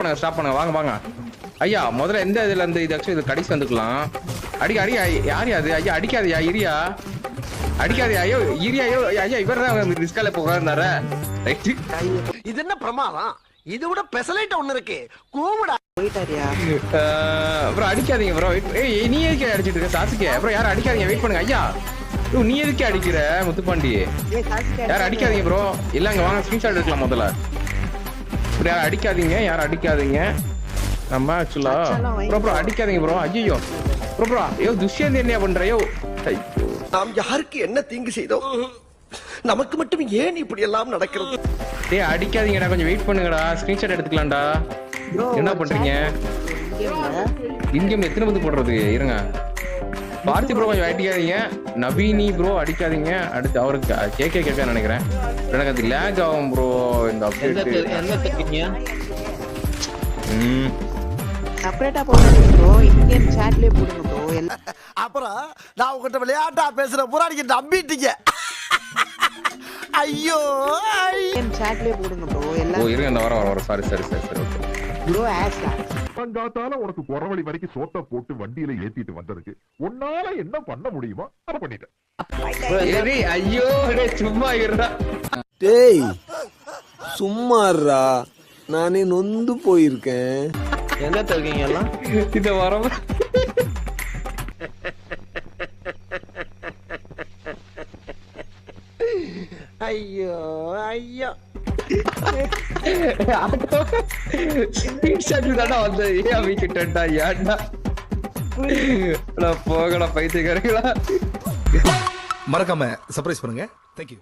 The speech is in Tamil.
ஸ்டாப் பண்ணுங்க வாங்க வாங்க ஐயா முதல்ல எந்த இதுல இருந்து இது ஆக்சுவலி இது கடைசி வந்துக்கலாம் அடி யார் அது ஐயா அடிக்காதயா இரியா அடிக்காதயா ஐயோ இரியா ஐயோ ஐயா இவர் தான் ரிஸ்கால போகிறாரு ரைட் இது என்ன பிரமாதம் இது விட பெசலைட் ஒண்ணு இருக்கு கூவுடா போயிட்டாரியா ப்ரோ அடிக்காதீங்க ப்ரோ ஏய் நீ எதுக்கு அடிச்சிட்டு இருக்க சாசுகே ப்ரோ யாரும் அடிக்காதீங்க வெயிட் பண்ணுங்க ஐயா நீ எதுக்கு அடிக்கிற முத்துப்பாண்டி யாரும் அடிக்காதீங்க ப்ரோ இல்ல அங்க வாங்க ஸ்கிரீன்ஷாட் எடுக்கலாம் முதல்ல யாரும் அடிக்காதீங்க நம்ம ஆக்சுவலா ப்ரோ அடிக்காதீங்க ப்ரோ ஐயோ ப்ரோ ஐயோ துஷ்யந்த் என்ன பண்றையோ நாம் யாருக்கு என்ன தீங்கு செய்தோம் நமக்கு மட்டும் ஏன் இப்படி எல்லாம் நடக்கிறது டேய் அடிக்காதீங்கடா கொஞ்சம் வெயிட் பண்ணுங்கடா ஸ்கிரீன்ஷாட் எடுத்துக்கலாம்டா என்ன பண்றீங்க இன்கம் எத்தனை வந்து போடுறது இருங்க பார்த்தி ப்ரோ கொஞ்சம் அடிக்காதீங்க நவீனி ப்ரோ அடிக்காதீங்க அடுத்து அவருக்கு கேட்க நினைக்கிறேன் எனக்கு அது லேக் ஆகும் ப்ரோ இந்த செப்பரேட்டா போடுங்க ப்ரோ இந்தியன் சாட்லயே போடுங்க ப்ரோ அப்புறம் நான் உங்ககிட்ட விளையாட்டா பேசுற புறாடிக்கு நம்பிட்டீங்க ஐயோ இந்தியன் சாட்லயே போடுங்க ப்ரோ ஓ இருங்க இந்த வர சாரி ஓகே ப்ரோ ஆஸ்டா பங்காத்தால உனக்கு குறவழி வரைக்கும் சோத்த போட்டு வண்டியில ஏத்திட்டு வந்ததுக்கு உன்னால என்ன பண்ண முடியுமோ அதை பண்ணிட்டேன் ஐயோ சும்மா இருடா டேய் சும்மாறா நானே நொந்து போயிருக்கேன் எங்க இருக்கீங்க எல்லாம் இந்த வர ஐயோ ஐயோ போகலாம் பைத்தியக்காரங்களா மறக்காம சர்ப்ரைஸ் பண்ணுங்க. தேங்க்யூ.